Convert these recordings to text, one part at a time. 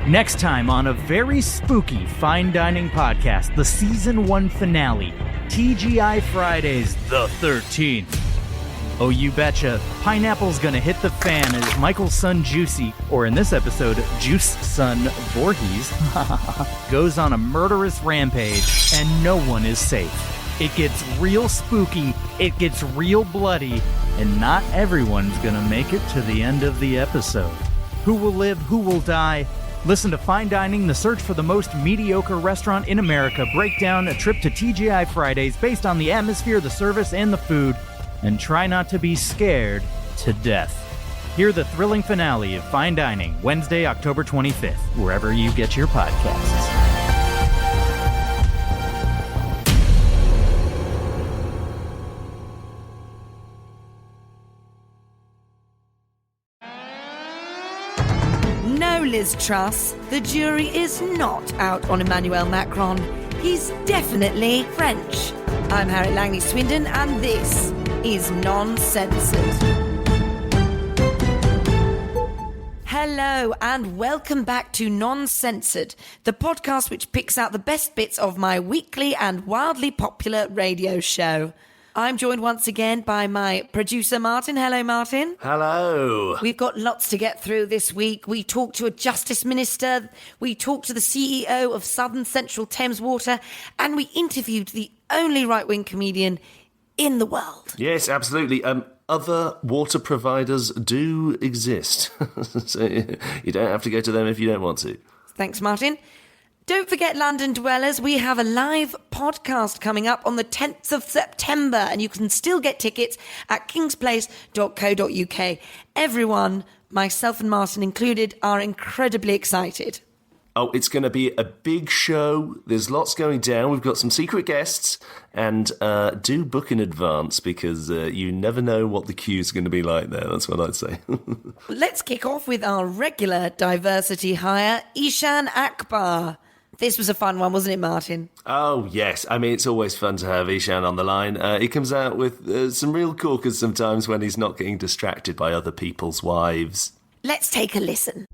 Next time on a very spooky fine dining podcast, the season 1 finale, TGI Fridays the 13th. Oh, you betcha, pineapple's gonna hit the fan as Michael's son Juicy, or in this episode, Juice's son Voorhees, goes on a murderous rampage, and no one is safe. It gets real spooky, it gets real bloody, and not everyone's gonna make it to the end of the episode. Who will live, who will die? Listen to Fine Dining, the search for the most mediocre restaurant in America, break down a trip to TGI Fridays based on the atmosphere, the service, and the food, and try not to be scared to death. Hear the thrilling finale of Fine Dining, Wednesday, October 25th, wherever you get your podcasts. No, Liz Truss, the jury is not out on Emmanuel Macron. He's definitely French. I'm Harriet Langley-Swindon, and this is Non-Censored. Hello, and welcome back to Non-Censored, the podcast which picks out the best bits of my weekly and wildly popular radio show. I'm joined once again by my producer, Martin. Hello, Martin. Hello. We've got lots to get through this week. We talked to a Justice Minister, we talked to the CEO of Southern Central Thames Water, and we interviewed the only right-wing comedian in the world. Yes, absolutely. Other water providers do exist. So you don't have to go to them if you don't want to. Thanks, Martin. Don't forget, London dwellers, we have a live podcast coming up on the 10th of September, and you can still get tickets at kingsplace.co.uk. Everyone, myself and Martin included, are incredibly excited. Oh, it's going to be a big show. There's lots going down. We've got some secret guests, and do book in advance because you never know what the queue's going to be like there. That's what I'd say. Let's kick off with our regular diversity hire, Eshaan Akbar. This was a fun one, wasn't it, Martin? Oh, yes. I mean, it's always fun to have Eshaan on the line. He comes out with some real corkers sometimes when he's not getting distracted by other people's wives. Let's take a listen.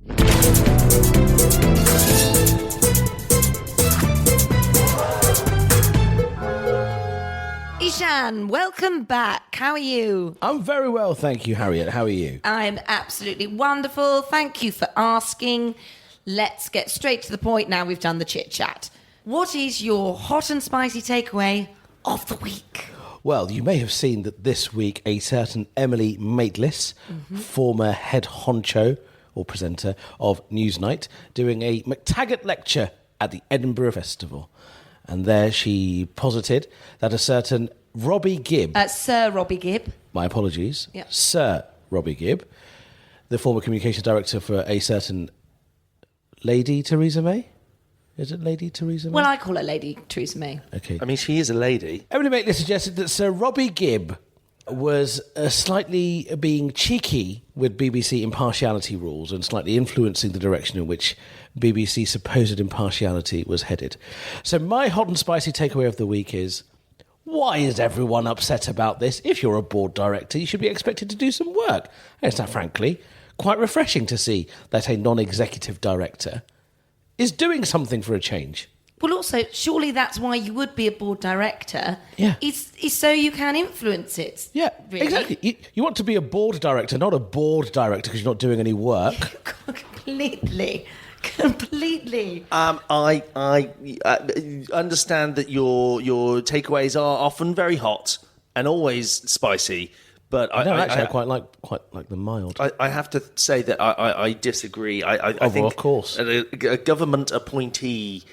Eshaan, welcome back. How are you? I'm very well, thank you, Harriet. How are you? I'm absolutely wonderful. Thank you for asking. Let's get straight to the point now we've done the chit-chat. What is your hot and spicy takeaway of the week? Well, you may have seen that this week a certain Emily Maitlis, former head honcho or presenter of Newsnight, doing a McTaggart lecture at the Edinburgh Festival. And there she posited that a certain Robbie Gibb... Sir Robbie Gibb. My apologies. Yep. Sir Robbie Gibb, the former communications director for a certain Lady Theresa May? Is it Lady Theresa May? Well, I call her Lady Theresa May. Okay. I mean, she is a lady. Emily Maitlis suggested that Sir Robbie Gibb was slightly being cheeky with BBC impartiality rules and slightly influencing the direction in which BBC supposed impartiality was headed. So my hot and spicy takeaway of the week is, why is everyone upset about this? If you're a board director, you should be expected to do some work. And it's not, frankly, quite refreshing to see that a non-executive director is doing something for a change. Well, also, surely that's why you would be a board director. Yeah. Is so you can influence it. Yeah, really. exactly. You want to be a board director, not a board director because you're not doing any work. Completely. I understand that your takeaways are often very hot and always spicy. But I quite like the mild. I have to say that I disagree. I think, of course, a government appointee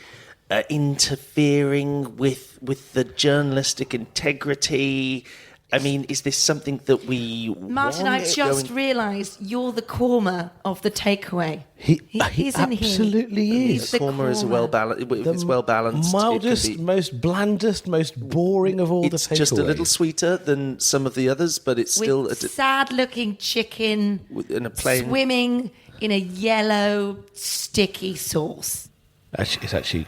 interfering with the journalistic integrity. I mean, is this something that we Martin, want I've just realised you're the Korma of the takeaway. He absolutely is. The Korma is well balanced. It's well balanced. Mildest, most blandest, most boring of all the takeaways. It's just a little sweeter than some of the others, but it's still a sad-looking chicken in a plain swimming in a yellow sticky sauce. It's actually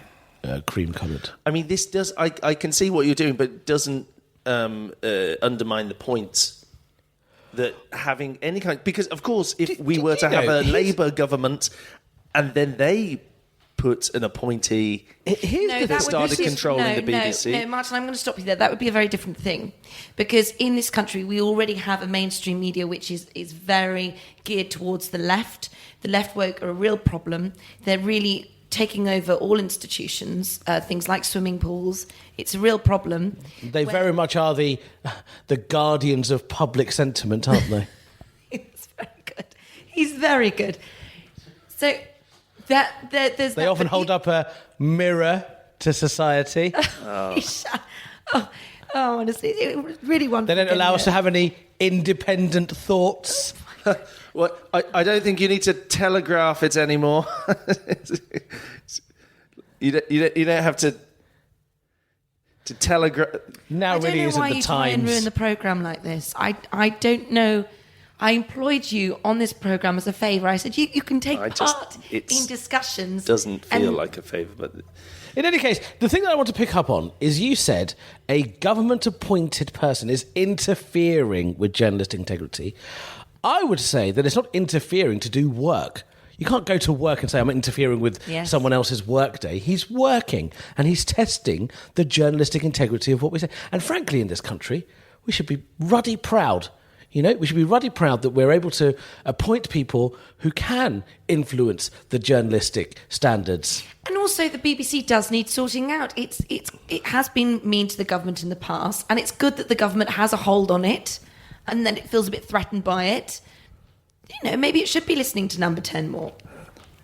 cream-coloured. I mean, this does. I can see what you're doing, but it doesn't undermine the point that having any kind... Because, of course, if we were to have a Labour government and then they put an appointee that started controlling the BBC. No, Martin, I'm going to stop you there. That would be a very different thing. Because in this country, we already have a mainstream media which is very geared towards the left. The left woke are a real problem. They're really taking over all institutions, things like swimming pools. It's a real problem. They very much are the guardians of public sentiment, aren't they? He's very good. He's very good. So... They often hold up a mirror to society. Honestly, it was really wonderful. They don't allow us to have any independent thoughts. Well, I don't think you need to telegraph it anymore. you don't have to telegraph. Now really isn't the time. I don't know why you try and ruin the programme like this. I don't know. I employed you on this programme as a favour. I said, you can take part in discussions. It doesn't feel like a favour, but... In any case, the thing that I want to pick up on is you said a government-appointed person is interfering with journalistic integrity. I would say that it's not interfering to do work. You can't go to work and say, I'm interfering with someone else's workday. He's working, and he's testing the journalistic integrity of what we say. And frankly, in this country, we should be ruddy proud. You know, we should be ruddy proud that we're able to appoint people who can influence the journalistic standards. And also the BBC does need sorting out. It has been mean to the government in the past, and it's good that the government has a hold on it, and then it feels a bit threatened by it. You know, maybe it should be listening to Number 10 more.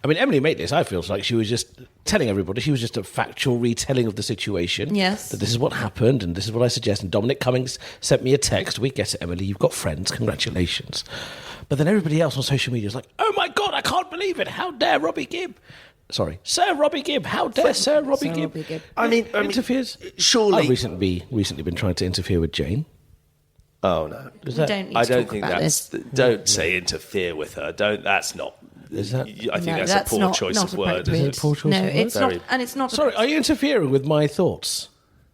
I mean, Emily made this, I feel like she was just telling everybody, she was just a factual retelling of the situation. Yes. That this is what happened and this is what I suggest. And Dominic Cummings sent me a text. We get it, Emily. You've got friends. Congratulations. But then everybody else on social media is like, oh my God, I can't believe it. How dare Robbie Gibb? Sorry, Sir Robbie Gibb. How dare Sir Robbie Gibb? I mean, interferes. Surely. I've recently been trying to interfere with Jane. Oh, no. I don't think that's... Don't say interfere with her. That's not... Is that? I think that's a poor choice of word. Is it a poor choice of word? It's not, and it's not. Sorry, are you interfering with my thoughts?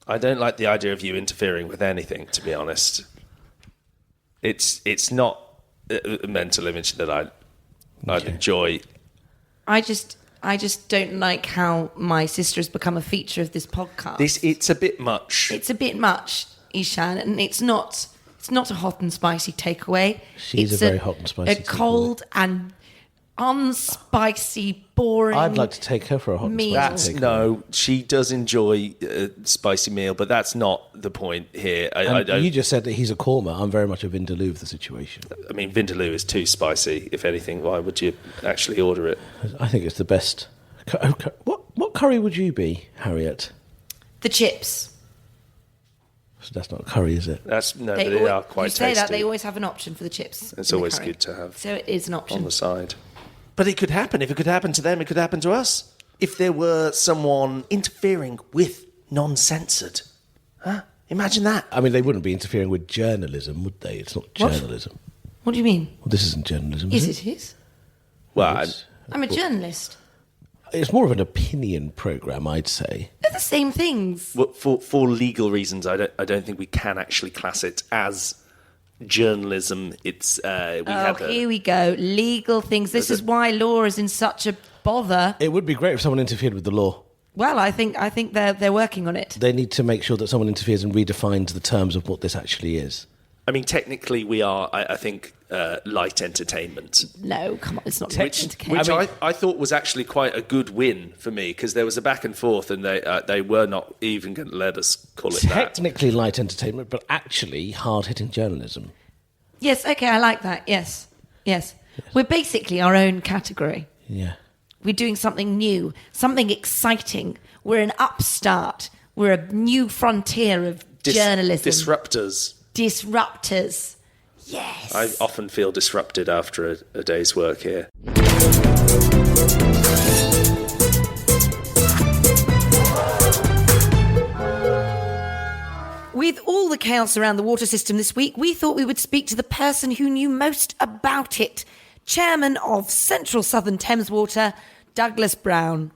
I don't like the idea of you interfering with anything, to be honest. It's not a mental image that I'd enjoy. I just don't like how my sister has become a feature of this podcast. It's a bit much. It's a bit much, Eshaan, and it's not a hot and spicy takeaway. She's a very hot and spicy takeaway. A cold and unspicy, boring. I'd like to take her for a hot meal. and spicy takeaway. No, she does enjoy a spicy meal, but that's not the point here. You just said that he's a korma. I'm very much a vindaloo of the situation. I mean, vindaloo is too spicy. If anything, why would you actually order it? I think it's the best. What curry would you be, Harriet? The chips. So that's not curry, is it? But they are quite tasty. You say that, they always have an option for the chips. It's always good to have. So it is an option. On the side. But it could happen. If it could happen to them, it could happen to us. If there were someone interfering with non-censored. Huh? Imagine that. I mean, they wouldn't be interfering with journalism, would they? It's not journalism. What do you mean? Well, this isn't journalism, Yes, is it is. Well, I'm a journalist. It's more of an opinion programme, I'd say. They're the same things. Well, for legal reasons, I don't think we can actually class it as journalism. It's here we go. Legal things. This is why law is in such a bother. It would be great if someone interfered with the law. Well, I think they're working on it. They need to make sure that someone interferes and redefines the terms of what this actually is. I mean, technically, we are, I think, light entertainment. No, come on, it's not light entertainment. Which I thought was actually quite a good win for me, because there was a back and forth, and they were not even going to let us call it that. Technically light entertainment, but actually hard-hitting journalism. Yes, okay, I like that. Yes. We're basically our own category. Yeah. We're doing something new, something exciting. We're an upstart. We're a new frontier of journalism. Disruptors. Yes. I often feel disrupted after a day's work here. With all the chaos around the water system this week, we thought we would speak to the person who knew most about it. Chairman of Central Southern Thames Water, Douglas Brown.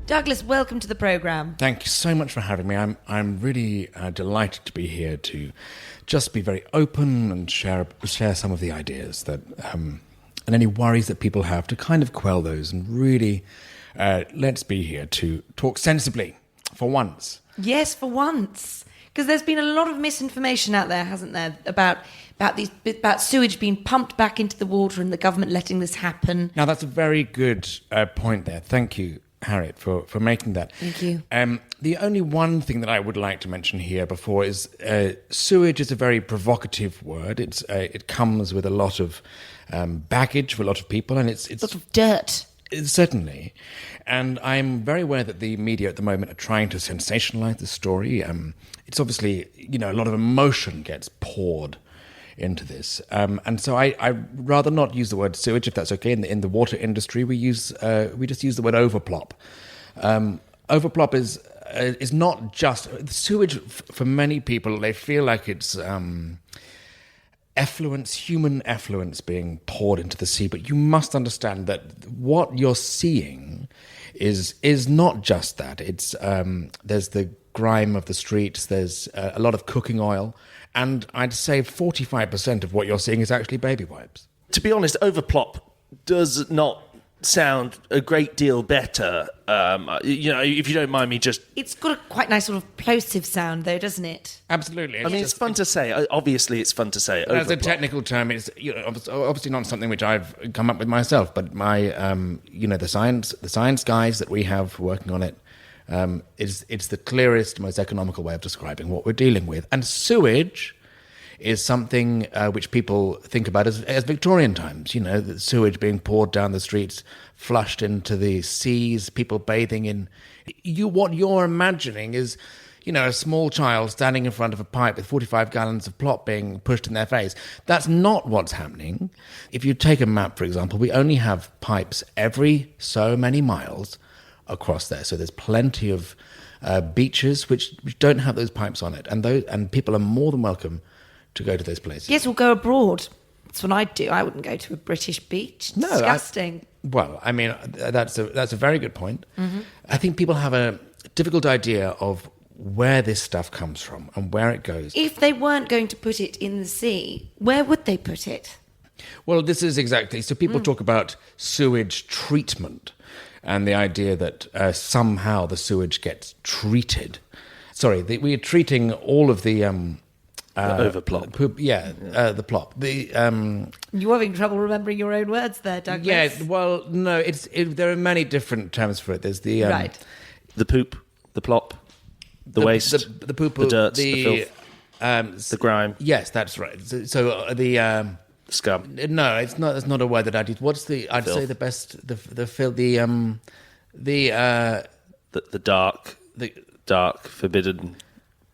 Douglas, welcome to the programme. Thank you so much for having me. I'm really delighted to be here to just be very open and share some of the ideas that any worries that people have, to kind of quell those and really let's be here to talk sensibly for once. Yes, for once. Because there's been a lot of misinformation out there, hasn't there, about sewage being pumped back into the water and the government letting this happen. Now, that's a very good point there. Thank you, Harriet, for making that. Thank you. The only one thing that I would like to mention here before is sewage is a very provocative word. It comes with a lot of baggage for a lot of people, and it's a lot of dirt. Certainly. And I'm very aware that the media at the moment are trying to sensationalize the story. It's obviously, a lot of emotion gets poured into this. And so I rather not use the word sewage, if that's okay. In the water industry, we just use the word overplop. Overplop is not just... Sewage, for many people, they feel like it's... human effluence being poured into the sea, but you must understand that what you're seeing is not just that. It's there's the grime of the streets, there's a lot of cooking oil, and I'd say 45% of what you're seeing is actually baby wipes. To be honest, Overplop does not sound a great deal better. If you don't mind me just... It's got a quite nice sort of plosive sound, though, doesn't it? Absolutely. It's fun to say. Obviously, it's fun to say. As a Overplop. technical term, it's obviously not something which I've come up with myself, but my the science guys that we have working on it, it's the clearest, most economical way of describing what we're dealing with. And sewage is something which people think about as Victorian times, the sewage being poured down the streets, flushed into the seas, people bathing in... What you're imagining is, a small child standing in front of a pipe with 45 gallons of plop being pushed in their face. That's not what's happening. If you take a map, for example, we only have pipes every so many miles across there. So there's plenty of beaches which don't have those pipes on it. And people are more than welcome to go to those places. Yes, we'll go abroad. That's what I'd do. I wouldn't go to a British beach. No, disgusting. That's a very good point. Mm-hmm. I think people have a difficult idea of where this stuff comes from and where it goes. If they weren't going to put it in the sea, where would they put it? Well, this is exactly... So people talk about sewage treatment and the idea that somehow the sewage gets treated. Sorry, we are treating all of the overplop. Poop, the plop. You're having trouble remembering your own words there, Douglas. Yeah, well, no, there are many different terms for it. There's the... right. The poop, the plop, the waste, the poo, the dirt, the filth, the grime. Yes, that's right. So the scum. No, it's not. That's not a word that I'd use. What's the? I'd Filth. say the best. The filth. The dark, forbidden.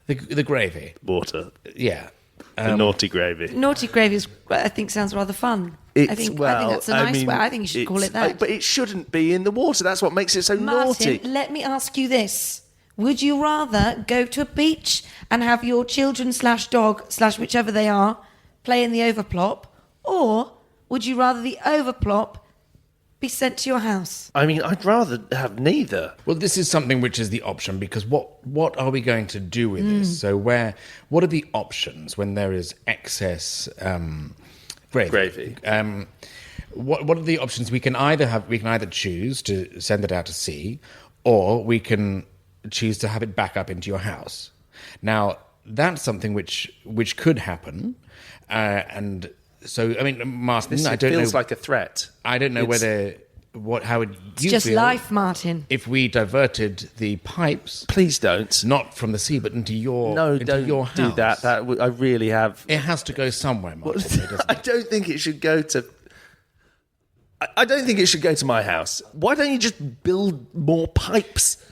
The gravy. Water. Yeah. The naughty gravy. Naughty gravy, I think, sounds rather fun. I think that's a nice way. I think you should call it that. But it shouldn't be in the water. That's what makes it so Martin, naughty. let me ask you this. Would you rather go to a beach and have your children / dog / whichever they are play in the overplop, or would you rather the overplop be sent to your house? I'd rather have neither. Well, this is something which is the option, because what are we going to do with this? So what are the options when there is excess gravy? What are the options? We can either choose to send it out to sea, or we can choose to have it back up into your house. Now, that's something which could happen, and so Martin, I don't know. It feels like a threat. I don't know how would you It's just feel life, Martin. if we diverted the pipes, Please don't. not from the sea, but into your Don't your house. do that. I really have. It has to go somewhere, Martin. doesn't I it? don't think it should go to. I don't think it should go to my house. Why don't you just build more pipes?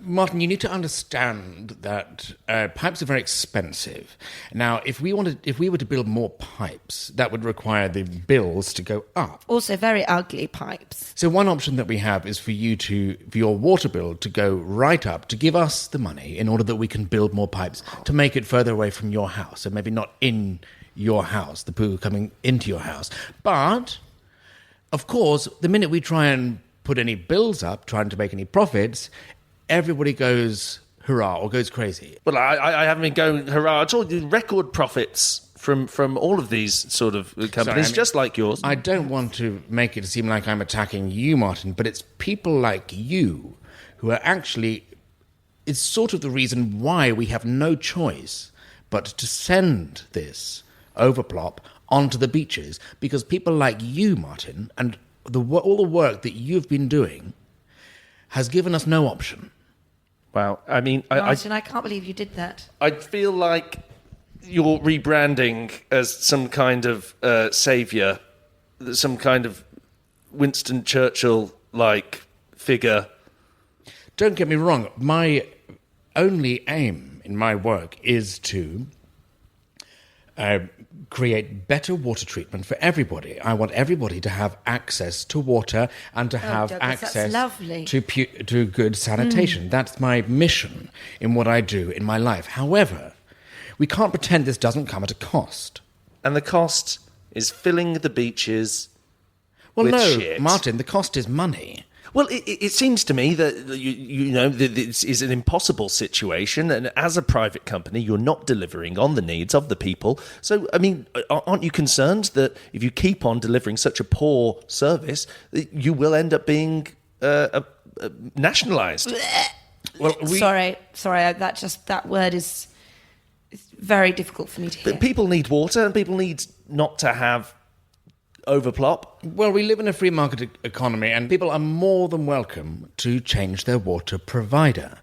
Martin, you need to understand that pipes are very expensive. Now, if we were to build more pipes, that would require the bills to go up. Also, very ugly pipes. So one option that we have is for your water bill to go right up, to give us the money in order that we can build more pipes to make it further away from your house. So maybe not in your house, the poo coming into your house. But, of course, the minute we try and put any bills up, trying to make any profits, everybody goes hurrah or goes crazy. Well, I haven't been going hurrah at all. Record profits from all of these sort of companies, just like yours. I don't want to make it seem like I'm attacking you, Martin, but it's people like you who are actually... It's sort of the reason why we have no choice but to send this Overplop onto the beaches, because people like you, Martin, and all the work that you've been doing has given us no option. Wow. I mean... Martin, I can't believe you did that. I feel like you're rebranding as some kind of saviour, some kind of Winston Churchill-like figure. Don't get me wrong, my only aim in my work is to create better water treatment for everybody. I want everybody to have access to water and to have Douglas, access lovely. to good sanitation. That's my mission in what I do in my life. However, we can't pretend this doesn't come at a cost. And the cost is filling the beaches with shit. Martin, the cost is money. Well, it seems to me that that this is an impossible situation, and as a private company, you're not delivering on the needs of the people. So, I mean, aren't you concerned that if you keep on delivering such a poor service, you will end up being nationalised? Well, sorry. That word is very difficult for me to hear. But people need water, and people need not to have Overplop. Well, we live in a free market economy, and people are more than welcome to change their water provider.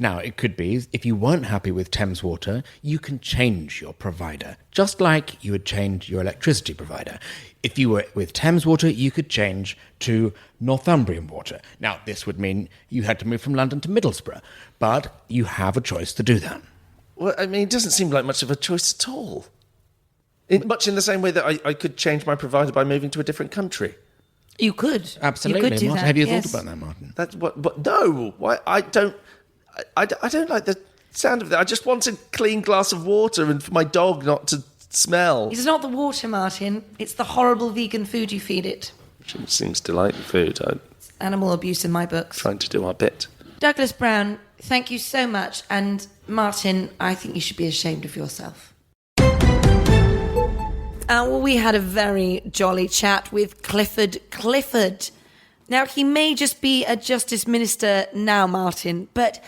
Now, it could be, if you weren't happy with Thames Water, you can change your provider, just like you would change your electricity provider. If you were with Thames Water, you could change to Northumbrian Water. Now, this would mean you had to move from London to Middlesbrough, but you have a choice to do that. Well, I mean, it doesn't seem like much of a choice at all. Much in the same way that I could change my provider by moving to a different country. You could. Absolutely. You could do Martin, that. have you yes. thought about that, Martin? That's what. But no, why? I don't like the sound of that. I just want a clean glass of water and for my dog not to smell. It's not the water, Martin. It's the horrible vegan food you feed it. Which seems to like the food. It's animal abuse in my books. Trying to do our bit. Douglas Brown, thank you so much. And Martin, I think you should be ashamed of yourself. Well, we had a very jolly chat with Clifford Clifford. Now, he may just be a Justice Minister now, Martin, but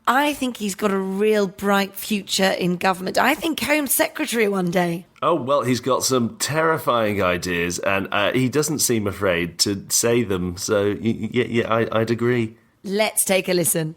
I think he's got a real bright future in government. I think Home Secretary one day. Oh, well, he's got some terrifying ideas, and he doesn't seem afraid to say them. So, I'd agree. Let's take a listen.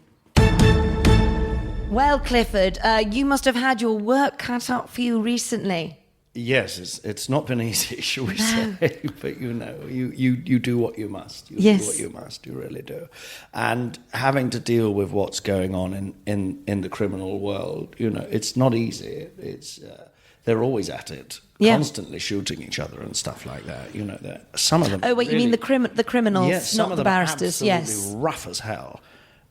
Well, Clifford, you must have had your work cut out for you recently. Yes, it's not been easy, shall we say? But you do what you must. You yes. do what you must. You really do. And having to deal with what's going on in the criminal world, it's not easy. It's they're always at it, constantly shooting each other and stuff like that. Some of them. Oh, wait, really, you mean the criminals, yes, not the barristers? Yes, rough as hell,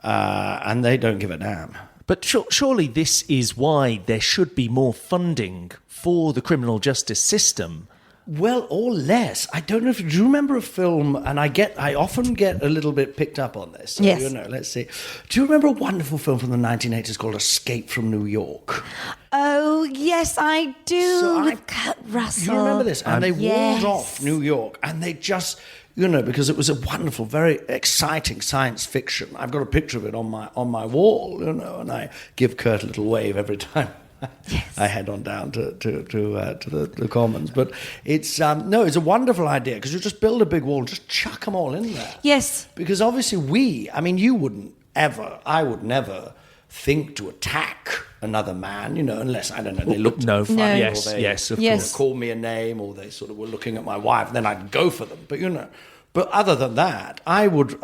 and they don't give a damn. But surely this is why there should be more funding for the criminal justice system. Well, or less. I don't know if... Do you remember a film, and I often get a little bit picked up on this. So, yes. Let's see. Do you remember a wonderful film from the 1980s called Escape from New York? Oh, yes, I do, with Kurt Russell. You remember this? And they walled off New York, and they just... because it was a wonderful, very exciting science fiction. I've got a picture of it on my wall, and I give Kurt a little wave every time I head on down to the Commons. But it's it's a wonderful idea, because you just build a big wall and just chuck them all in there. Yes. Because obviously I would never think to attack another man, unless, I don't know, they looked funny. No. Yes, of course. Called me a name, or they sort of were looking at my wife, then I'd go for them. But other than that, I win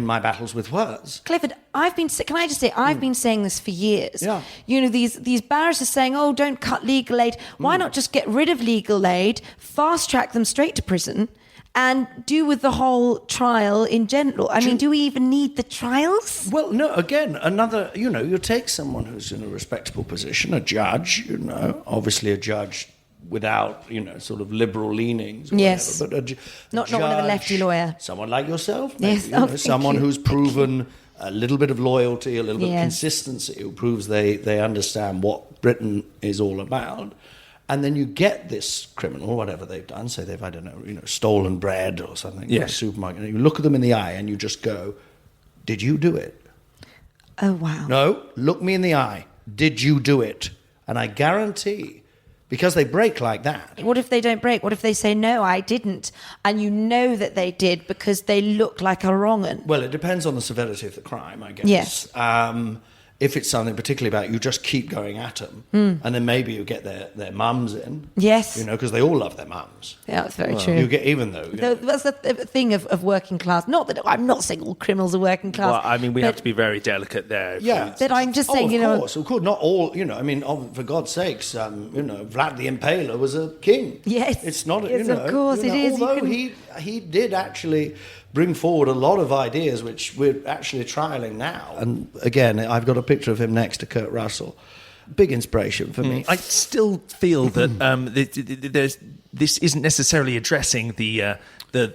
my battles with words. Clifford, can I just say, I've been saying this for years. Yeah. These barristers saying, oh, don't cut legal aid. Why not just get rid of legal aid, fast track them straight to prison, and do with the whole trial in general? I mean, do we even need the trials? Well, no, again, another, you take someone who's in a respectable position, a judge, obviously a judge without, sort of liberal leanings. Yes. Whatever, but not one of a lefty lawyer. Someone like yourself. Yes. Maybe, someone who's proven a little bit of loyalty, a little bit of consistency, who proves they understand what Britain is all about. And then you get this criminal, whatever they've done, say they've, I don't know, stolen bread or something from a supermarket. And you look at them in the eye and you just go, did you do it? Oh, wow. No, look me in the eye. Did you do it? And I guarantee, because they break like that. What if they don't break? What if they say, no, I didn't? And you know that they did because they look like a wrong-un. Well, it depends on the severity of the crime, I guess. Yes. If it's something particularly about, you just keep going at them. And then maybe you get their mums in. Yes. Because they all love their mums. Yeah, that's very true. You get, even though... That's the thing of working class. Not that I'm not saying all criminals are working class. Well, I mean, we have to be very delicate there. Yeah. But I'm just saying, of course, not all, for God's sakes, Vlad the Impaler was a king. Yes. It's not, yes, of course it is. Although he did actually bring forward a lot of ideas which we're actually trialling now. And again, I've got a picture of him next to Kurt Russell. Big inspiration for me. I still feel that this isn't necessarily addressing the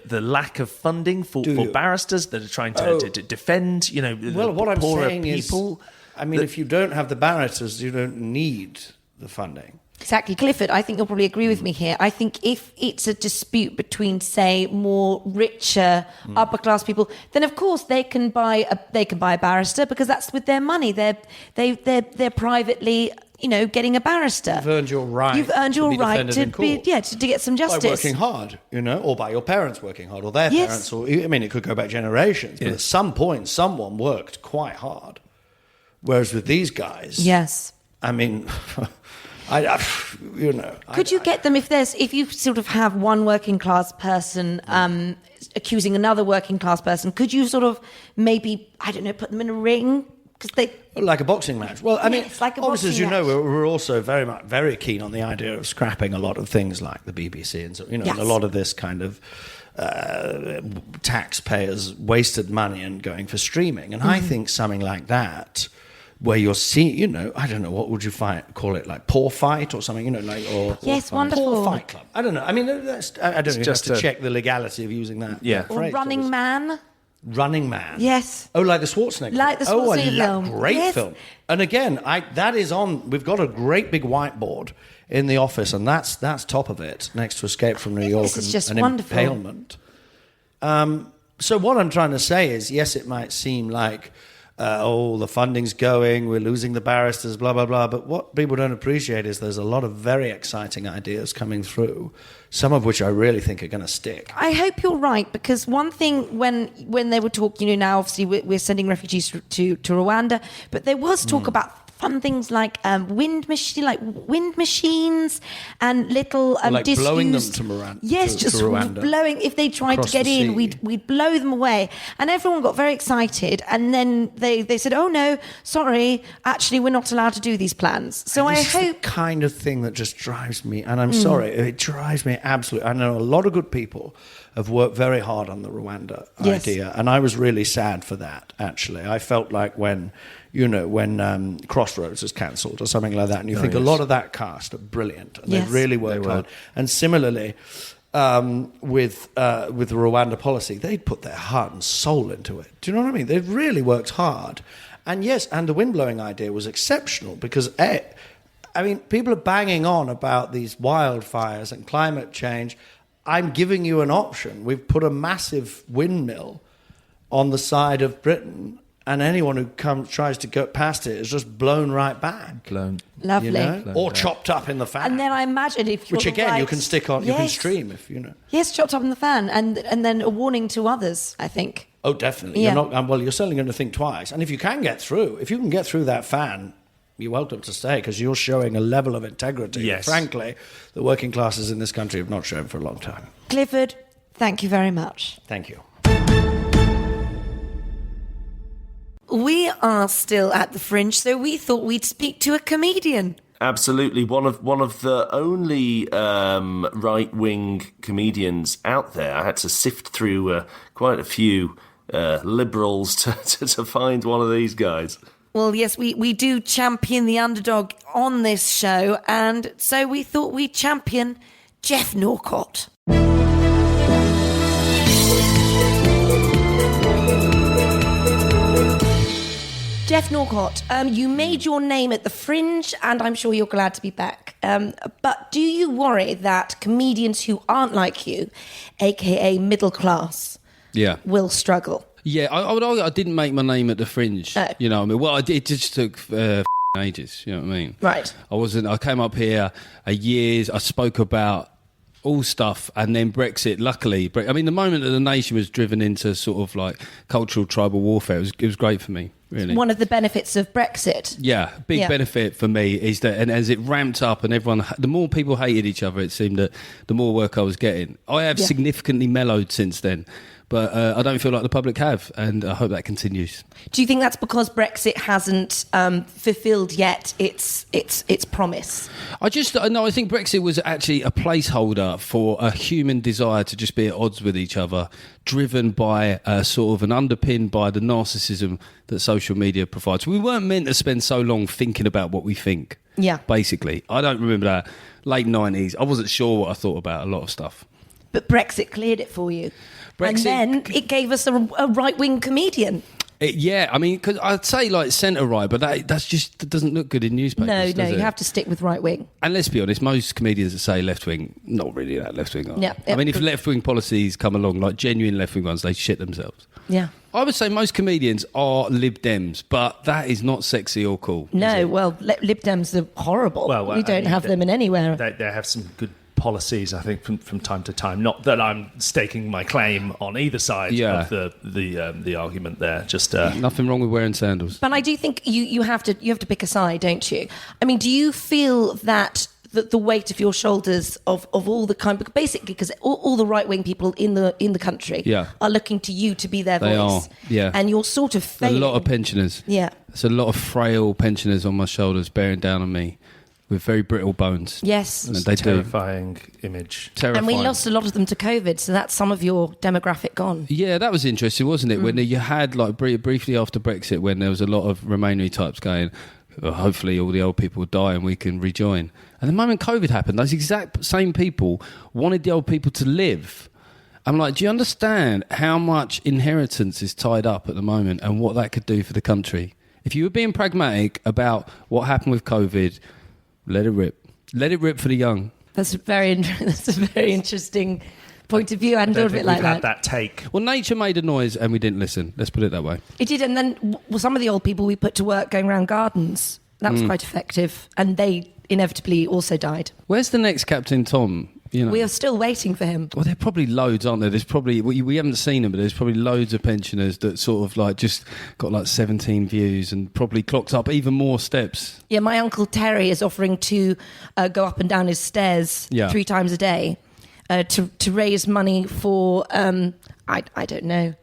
lack of funding for barristers that are trying to defend, what I'm poorer saying people. If you don't have the barristers, you don't need the funding. Exactly. Clifford, I think you'll probably agree with me here. I think if it's a dispute between, say, more richer upper-class people, then of course they can buy a barrister because that's with their money. They're privately, getting a barrister. You've earned your right. You've earned your right to get some justice. By working hard, or by your parents working hard, or their parents, or it could go back generations. But at some point, someone worked quite hard. Whereas with these guys, Could you get them if you sort of have one working class person accusing another working class person? Could you sort of maybe put them in a ring because like a boxing match? Well, it's like a obviously, boxing as you know, match. we're also very keen on the idea of scrapping a lot of things like the BBC and and a lot of this kind of taxpayers' wasted money and going for streaming. And I think something like that, where you're seeing, I don't know, what would you call it, like Poor Fight or something, yes, wonderful. Poor Fight Club. I don't know. I mean, I don't know. You have to check the legality of using that. Yeah. Or Running Man. Running Man. Yes. Oh, like the Schwarzenegger. Like the Schwarzenegger film. Great film. And again, that is on. We've got a great big whiteboard in the office, and that's top of it, next to Escape from New York and wonderful. Impalement. So what I'm trying to say is, yes, it might seem like, the funding's going, we're losing the barristers, blah, blah, blah. But what people don't appreciate is there's a lot of very exciting ideas coming through, some of which I really think are going to stick. I hope you're right, because one thing when they were talking, now obviously we're sending refugees to Rwanda, but there was talk about fun things like wind machines and little like disused, blowing them to Rwanda. Yes, just blowing. If they tried to get in, we'd blow them away, and everyone got very excited. And then they said, "Oh no, sorry, actually we're not allowed to do these plans." So I hope the kind of thing that just drives me, and I'm sorry, it drives me absolutely. I know a lot of good people have worked very hard on the Rwanda idea, and I was really sad for that. Actually, I felt like when Crossroads is cancelled or something like that, and you think a lot of that cast are brilliant, and they've really worked hard. And similarly, with the Rwanda policy, they'd put their heart and soul into it. Do you know what I mean? They've really worked hard. And yes, and the wind-blowing idea was exceptional because, people are banging on about these wildfires and climate change. I'm giving you an option. We've put a massive windmill on the side of Britain, and anyone who tries to go past it is just blown right back. Lovely. Or chopped up in the fan. And then I imagine if you're which again you can stick on, you can stream if you know. Yes, chopped up in the fan, and then a warning to others, I think. Oh, definitely. Yeah. You're not. You're certainly going to think twice. And if you can get through that fan, you're welcome to stay because you're showing a level of integrity that, frankly, the working classes in this country have not shown for a long time. Clifford, thank you very much. Thank you. We are still at the Fringe, so we thought we'd speak to a comedian. Absolutely, one of the only right-wing comedians out there. I had to sift through quite a few liberals to find one of these guys. Well, yes, we do champion the underdog on this show, and so we thought we'd champion Geoff Norcott. Geoff Norcott, you made your name at the Fringe, and I'm sure you're glad to be back. But do you worry that comedians who aren't like you, aka middle class, will struggle? Yeah, I would argue I didn't make my name at the Fringe. You know what I mean? Well, it just took ages, you know what I mean? Right. I came up here a years, I spoke about all stuff, and then Brexit, luckily, I mean, the moment that the nation was driven into sort of like cultural tribal warfare, it was great for me, really. One of the benefits of Brexit. Yeah, big benefit for me is that, and as it ramped up and the more people hated each other, it seemed that the more work I was getting. I have significantly mellowed since then, but I don't feel like the public have, and I hope that continues. Do you think that's because Brexit hasn't fulfilled yet its promise? I think Brexit was actually a placeholder for a human desire to just be at odds with each other, driven by sort of an underpinned by the narcissism that social media provides. We weren't meant to spend so long thinking about what we think. Yeah. Basically. I don't remember that. Late 90s, I wasn't sure what I thought about a lot of stuff. But Brexit cleared it for you. And then it gave us a right-wing comedian. I mean, because I'd say like centre-right, but that doesn't look good in newspapers. No, you have to stick with right-wing. And let's be honest, most comedians that say left-wing, not really that left-wing are. Yeah. I mean, if left-wing policies come along, like genuine left-wing ones, they shit themselves. Yeah. I would say most comedians are Lib Dems, but that is not sexy or cool. No, well, Lib Dems are horrible. Well, we don't have them in anywhere. They have some good policies, I think, from time to time. Not that I'm staking my claim on either side of the argument there. Just nothing wrong with wearing sandals. But I do think you have to pick a side, don't you? I mean, do you feel that the weight of your shoulders of all the kind, basically because all the right wing people in the country are looking to you to be their voice. And you're sort of failing. A lot of pensioners. Yeah. There's a lot of frail pensioners on my shoulders bearing down on me with very brittle bones. Yes. It's a terrifying image. And we lost a lot of them to COVID, so that's some of your demographic gone. Yeah, that was interesting, wasn't it? When you had, like, briefly after Brexit, when there was a lot of Remainry types going, hopefully all the old people die and we can rejoin. And the moment COVID happened, those exact same people wanted the old people to live. I'm like, do you understand how much inheritance is tied up at the moment and what that could do for the country? If you were being pragmatic about what happened with COVID, let it rip. Let it rip for the young. That's a very interesting point of view. I hadn't thought of it like that. Had that take. Well, nature made a noise and we didn't listen. Let's put it that way. It did, and then some of the old people we put to work going around gardens. That was quite effective, and they inevitably also died. Where's the next Captain Tom? You know. We are still waiting for him. Well, there are probably loads, aren't there? There's probably, we haven't seen them, but there's probably loads of pensioners that sort of like just got like 17 views and probably clocked up even more steps. Yeah, my Uncle Terry is offering to go up and down his stairs 3 times a day to raise money for, I don't know,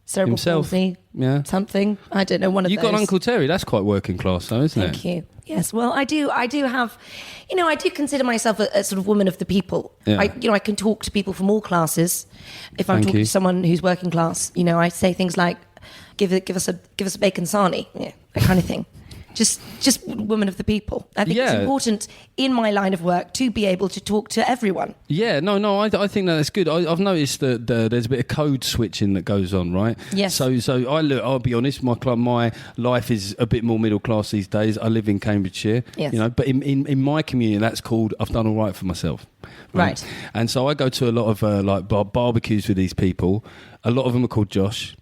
cerebral palsy, something. I don't know, one of those. You've got Uncle Terry, that's quite working class though, isn't it? Thank you. Yes, well, I do have, I do consider myself a sort of woman of the people. Yeah. I can talk to people from all classes. If I'm talking to someone who's working class, I say things like, give us a bacon sarnie, that kind of thing. Just woman of the people. I think it's important in my line of work to be able to talk to everyone. Yeah, no, I think that's good. I've noticed that there's a bit of code switching that goes on, right? Yes. So I'll be honest, my life is a bit more middle class these days. I live in Cambridgeshire, yes. But in my community, that's called I've done all right for myself. Right. And so I go to a lot of barbecues with these people. A lot of them are called Josh.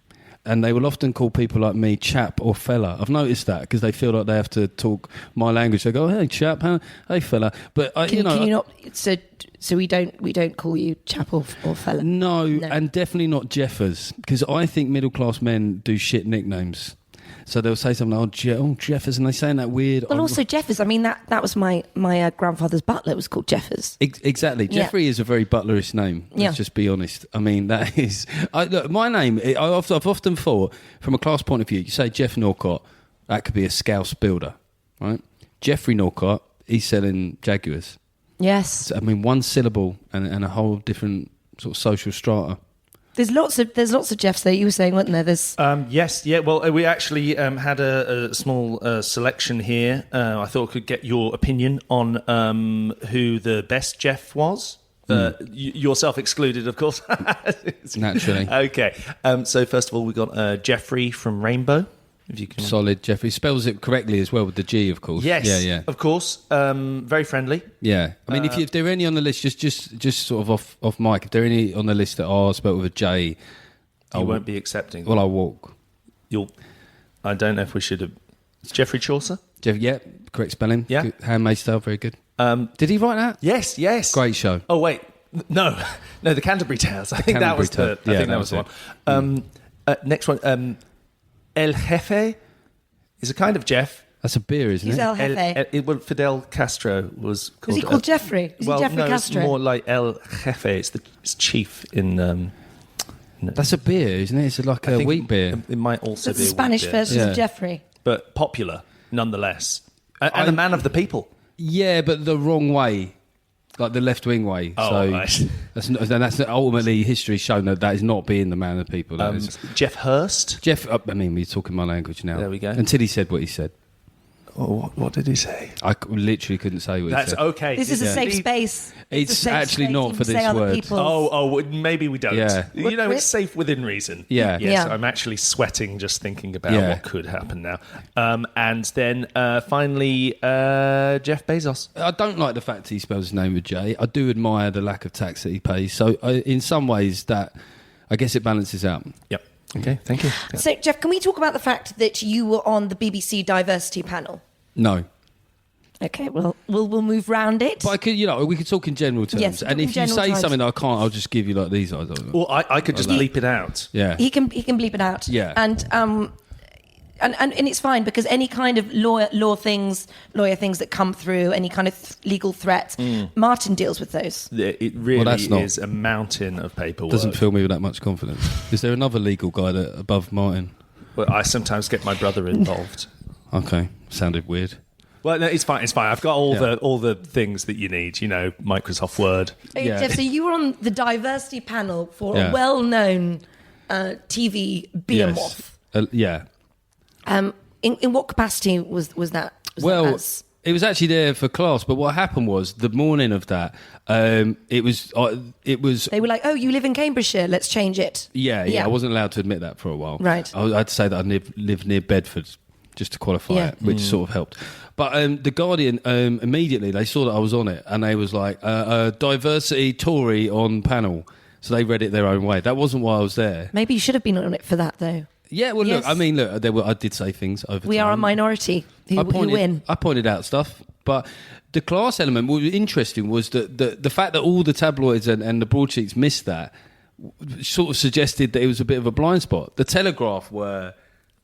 And they will often call people like me chap or fella. I've noticed that because they feel like they have to talk my language. They go, hey chap, hey fella. But can you not? So we don't call you chap or fella. No, and definitely not Jeffers, because I think middle class men do shit nicknames. So they'll say something like, Jeffers, and they say in that weird... Well, also Jeffers, I mean, that was my grandfather's butler was called Jeffers. Exactly. Jeffrey is a very butlerish name, let's just be honest. I mean, that is... Look, my name, I've often thought, from a class point of view, you say Geoff Norcott, that could be a Scouse builder, right? Geoffrey Norcott, he's selling Jaguars. Yes. So, I mean, one syllable and a whole different sort of social strata. There's lots of Jeffs there. You were saying, weren't there? There's yes, yeah. Well, we actually had a small selection here. I thought I could get your opinion on who the best Geoff was. Yourself excluded, of course. Naturally. Okay. So first of all, we got Geoffrey from Rainbow. If you can. Solid Geoff. He spells it correctly as well with the G, of course. Yes. Yeah. Of course. Very friendly. Yeah. I mean, if there are any on the list, just sort of off mic, if there are any on the list that are spelled with a J, You won't be accepting. Well, I'll walk. I don't know if we should have. It's Geoffrey Chaucer. Yeah, correct spelling. Yeah. Good. Handmaid's Tale, very good. Did he write that? Yes. Great show. Oh wait, no, the Canterbury Tales. I think that was the one. Next one, El Jefe is a kind of Jeff. That's a beer, isn't He's it? El Jefe. Well, Fidel Castro was called. Is he called Jeffrey? Is he Jeffrey no, Castro? It's more like El Jefe. It's chief in. That's a beer, isn't it? It's like a wheat beer. It might also That's be the a Spanish wheat beer. version of Jeffrey. But popular nonetheless, and a man of the people. Yeah, but the wrong way, like the left-wing way. Oh, so right. that's ultimately history shown that is not being the man of the people. That is. Jeff Hurst. Geoff, I mean, we're talking my language now. There we go. Until he said what he said. Oh, what did he say? I literally couldn't say what That's he said. okay. This is a safe space. It's a safe actually space. not You for can this say other word. people's- Maybe we don't. Yeah. It's safe within reason. Yeah. Yes, Yeah. I'm actually sweating just thinking about Yeah. what could happen now. And then finally, Jeff Bezos. I don't like the fact he spells his name with J. I do admire the lack of tax that he pays. So in some ways that, I guess it balances out. Yep. Okay, thank you. So, Geoff, can we talk about the fact that you were on the BBC diversity panel? No. Okay, well, we'll move round it. But I could, we could talk in general terms. Yes, and talk in if you general say terms. something that I can't, I'll just give you like these eyes. Well, I could just bleep it out. Yeah. He can bleep it out. Yeah. And it's fine because any kind of lawyer things that come through, any kind of legal threats, Martin deals with those. It really that's not- is a mountain of paperwork. Doesn't fill me with that much confidence. Is there another legal guy that above Martin? Well, I sometimes get my brother involved. Okay. Sounded weird. Well, no, it's fine. I've got all the things that you need. Microsoft Word. Okay, Yeah. Geoff, so you were on the diversity panel for Yeah. a well-known TV behemoth. Yeah. In what capacity was that? Well, it was actually there for class, but what happened was the morning of that, it was. They were like, "Oh, you live in Cambridgeshire. Let's change it." Yeah. I wasn't allowed to admit that for a while. Right. I had to say that I lived near Bedford, just to qualify Yeah. it, which sort of helped. But the Guardian immediately they saw that I was on it, and they was like, "Diversity Tory on panel." So they read it their own way. That wasn't why I was there. Maybe you should have been on it for that, though. Yeah. Well, Yes. look. I did say things over. We time. are a minority who win. I pointed out stuff, but the class element, what was interesting was that the fact that all the tabloids and the broadsheets missed that sort of suggested that it was a bit of a blind spot. The Telegraph were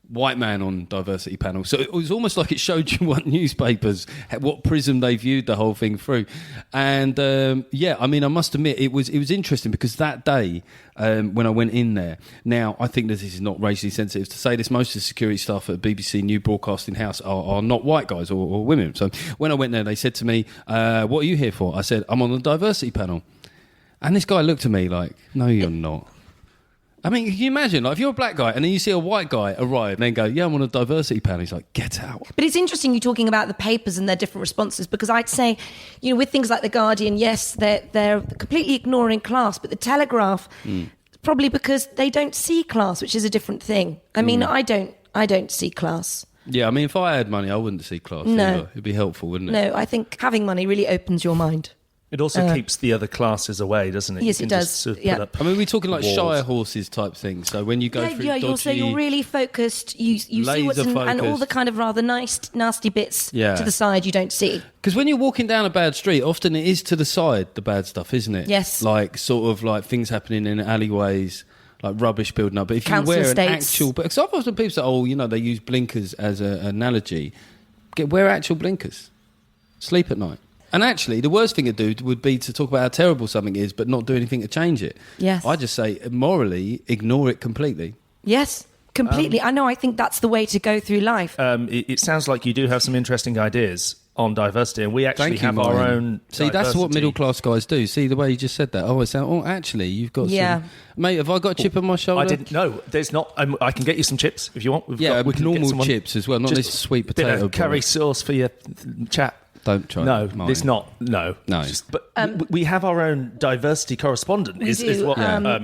white man on diversity panel, so it was almost like it showed you what newspapers, what prism they viewed the whole thing through. And I mean, I must admit it was interesting because that day when I went in there, now I think that this is not racially sensitive to say this, most of the security staff at BBC New Broadcasting House are not white guys or women. So when I went there, they said to me, "What are you here for?" I said, "I'm on the diversity panel," and this guy looked at me like, "No, you're not." I mean, can you imagine, like, if you're a black guy and then you see a white guy arrive and then go, "Yeah, I'm on a diversity panel," he's like, "Get out." But it's interesting you talking about the papers and their different responses, because I'd say, with things like The Guardian, yes, they're completely ignoring class, but The Telegraph, probably because they don't see class, which is a different thing. I mean, I don't see class. Yeah, I mean, if I had money, I wouldn't see class No. either. It'd be helpful, wouldn't it? No, I think having money really opens your mind. It also keeps the other classes away, doesn't it? Yes, You it can does. just sort of Yeah. put up I mean, we're talking like walls. Shire horses type thing. So when you go through dodgy... you're really focused. You see what's Laser and all focused. the kind of rather nasty bits Yeah. to the side you don't see. Because when you're walking down a bad street, often it is to the side, the bad stuff, isn't it? Yes. Like, sort of like things happening in alleyways, like rubbish building up. But if Council you wear estates. an actual... Because I've often people say, they use blinkers as an analogy. Wear actual blinkers. Sleep at night. And actually, the worst thing to do would be to talk about how terrible something is, but not do anything to change it. Yes. I just say, morally, ignore it completely. Yes, completely. I think that's the way to go through life. It sounds like you do have some interesting ideas on diversity, and we actually Thank you, have our Martin. own. See, that's what diversity. middle class guys do. See the way you just said that. Oh, it sounds. Oh, actually, you've got. Yeah. Some, mate, have I got a chip on my shoulder? I didn't know. There's not. I can get you some chips if you want. Yeah, we can get normal someone- chips as well, not just this sweet bit potato. of curry bowl. sauce for your chap. Don't try. No, Martin. it's not. No. But we have our own diversity correspondent. We do. What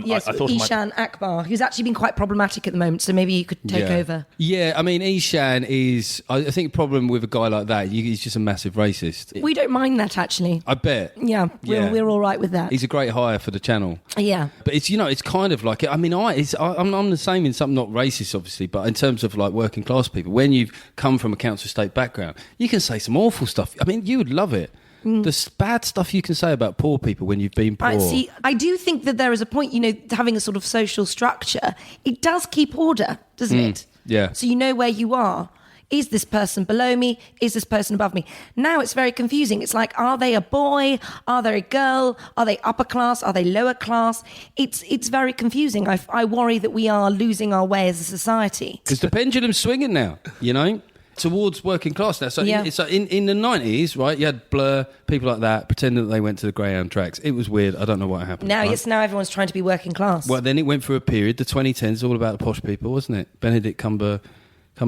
Yes, I thought Eshaan Akbar, who's actually been quite problematic at the moment, so maybe you could take over. Yeah, I mean, Eshaan is... I think the problem with a guy like that, he's just a massive racist. We don't mind that, actually. I bet. Yeah, we're all right with that. He's a great hire for the channel. Yeah. But it's, it's kind of like... I mean, I'm the same in something, not racist, obviously, but in terms of, like, working class people, when you've come from a council estate background, you can say some awful stuff. I mean, you would love it. The bad stuff you can say about poor people when you've been poor. I do think that there is a point, having a sort of social structure, it does keep order, doesn't it? Yeah. So you know where you are. Is this person below me? Is this person above me? Now it's very confusing. It's like, are they a boy? Are they a girl? Are they upper class? Are they lower class? It's very confusing. I worry that we are losing our way as a society. Because the pendulum's swinging now, towards working class now. So in the 90s, right, you had Blur, people like that, pretending that they went to the Greyhound tracks. It was weird. I don't know what happened. Now, now everyone's trying to be working class. Well, then it went through a period, the 2010s, all about the posh people, wasn't it? Benedict Cumber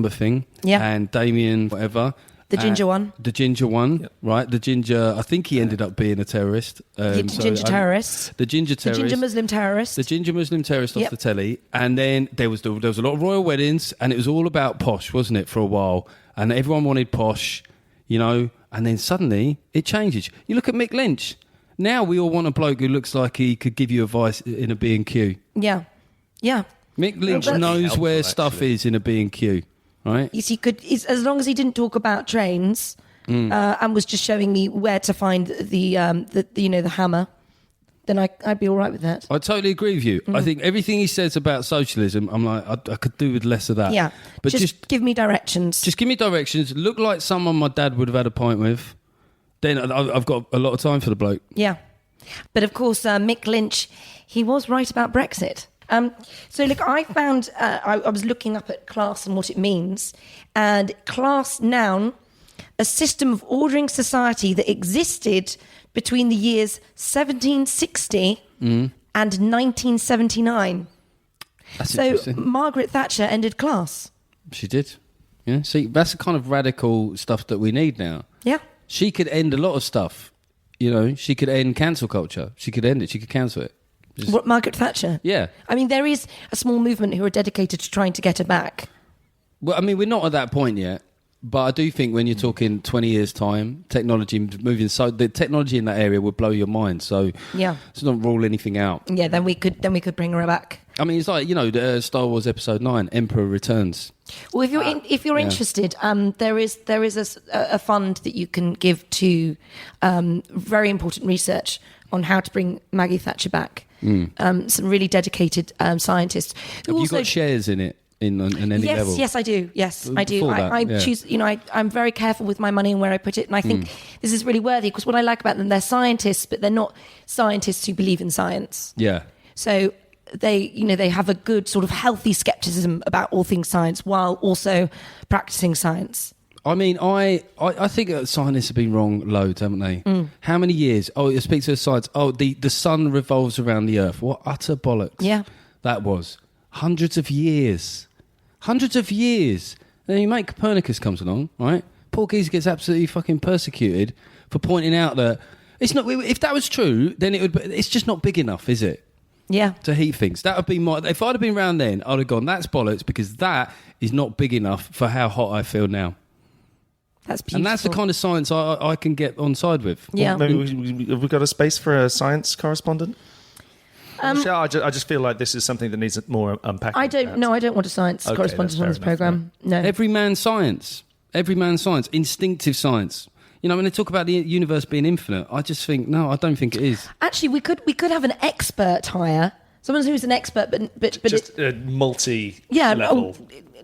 thing. Yeah. And Damien, whatever. The ginger one. The ginger one, right? The ginger, I think he ended up being a terrorist. Ginger terrorist. The ginger terrorist. The ginger Muslim terrorist. The ginger Muslim terrorist off the telly. And then there was a lot of royal weddings, and it was all about posh, wasn't it, for a while? And everyone wanted posh, and then suddenly it changes. You look at Mick Lynch. Now we all want a bloke who looks like he could give you advice in a B&Q. Yeah. Yeah. Mick Lynch knows where stuff is in a B&Q, right? Yes, he could, as long as he didn't talk about trains and was just showing me where to find the hammer, then I'd be all right with that. I totally agree with you. I think everything he says about socialism, I'm like, I could do with less of that. Yeah, but just give me directions. Just give me directions. Look like someone my dad would have had a pint with. Then I've got a lot of time for the bloke. Yeah. But of course, Mick Lynch, he was right about Brexit. So look, I found, I was looking up at class and what it means. And class, noun, a system of ordering society that existed between the years 1760 and 1979. That's so interesting. Margaret Thatcher ended class. She did. Yeah. See, that's the kind of radical stuff that we need now. Yeah. She could end a lot of stuff. She could end cancel culture. She could end it. She could cancel it. What, Margaret Thatcher? Yeah. I mean, there is a small movement who are dedicated to trying to get her back. Well, I mean, we're not at that point yet. But I do think when you're talking 20 years' time, technology moving, so the technology in that area would blow your mind. So let's not rule anything out. Yeah, then we could bring her back. I mean, it's like the Star Wars Episode 9, Emperor Returns. Well, if you're interested, there is a fund that you can give to very important research on how to bring Maggie Thatcher back. Some really dedicated scientists. Have you got shares in it? On any level? Yes, I do. Yes, I do. I choose. I'm very careful with my money and where I put it, and I think this is really worthy because what I like about them, they're scientists, but they're not scientists who believe in science. Yeah. So they have a good sort of healthy skepticism about all things science while also practicing science. I mean, I think that scientists have been wrong loads, haven't they? How many years? Oh, it speaks to the science. Oh, the sun revolves around the earth. What utter bollocks. Yeah. That was. Hundreds of years. Then you make Copernicus comes along, right? Poor geezer gets absolutely fucking persecuted for pointing out that it's not. If that was true, then it's just not big enough, is it? Yeah. To heat things. That would be if I'd have been around then, I'd have gone, that's bollocks because that is not big enough for how hot I feel now. That's beautiful. And that's the kind of science I can get on side with. Yeah. Well, maybe have we got a space for a science correspondent? I just feel like this is something that needs more unpacking. I don't want a science correspondent on this programme. No. Every man's science. Instinctive science. When they talk about the universe being infinite, I just think, no, I don't think it is. Actually, we could have an expert hire. Someone who's an expert, but just multi-level.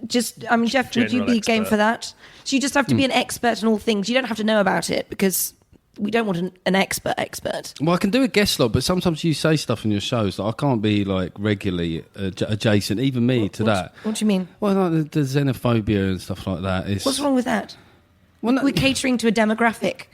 Geoff, would you be game for that? So you just have to be an expert in all things. You don't have to know about it because we don't want an expert. Well, I can do a guest slot, but sometimes you say stuff in your shows that I can't be like regularly adjacent, even me, to that. What do you mean? Well, like the xenophobia and stuff like that. What's wrong with that? Well, no, we're catering to a demographic.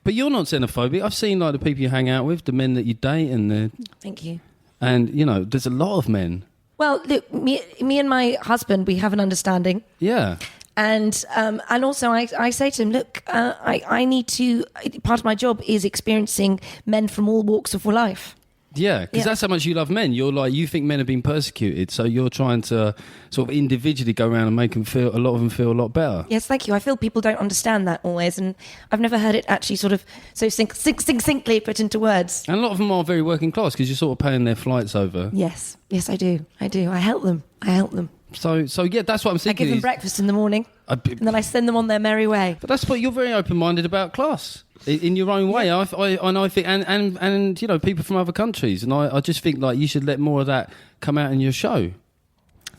But you're not xenophobic. I've seen like the people you hang out with, the men that you date, and the. Thank you. And there's a lot of men. Well, look, me and my husband, we have an understanding. Yeah. And also I say to him, look, I need to, part of my job is experiencing men from all walks of life. Yeah, because that's how much you love men. You're like, you think men are being persecuted, so you're trying to sort of individually go around and make them feel, a lot of them feel a lot better. Yes, thank you. I feel people don't understand that always, and I've never heard it actually sort of so succinctly put into words. And a lot of them are very working class because you're sort of paying their flights over. Yes, I do. I help them. So yeah, that's what I'm I thinking. give them breakfast in the morning, and then I send them on their merry way. But that's what you're very open-minded about class. In your own way, I think, and you know, people from other countries, and I just think like you should let more of that come out in your show.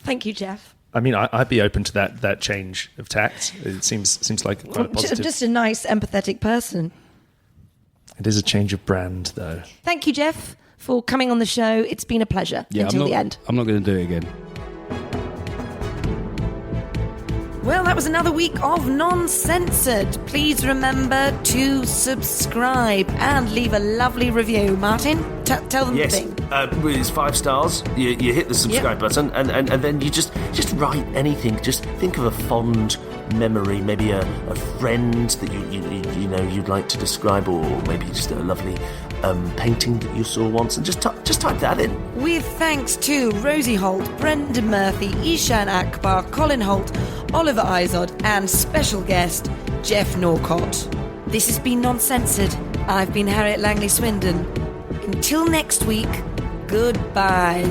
Thank you, Geoff. I mean, I'd be open to that change of tact. It seems like quite positive. Just a nice, empathetic person. It is a change of brand, though. Thank you, Geoff, for coming on the show. It's been a pleasure until the end. I'm not going to do it again. Well, that was another week of Non-Censored. Please remember to subscribe and leave a lovely review. Martin, tell them the thing. It's 5 stars. You hit the subscribe button, and then you just write anything. Just think of a fond memory, maybe a friend that you know you'd like to describe, or maybe just a lovely painting that you saw once, and just type that in. With thanks to Rosie Holt, Brendan Murphy, Eshaan Akbar, Colin Holt, Oliver Izod, and special guest Geoff Norcott. This has been Non-Censored. I've been Harriet Langley-Swindon. Until next week, goodbye.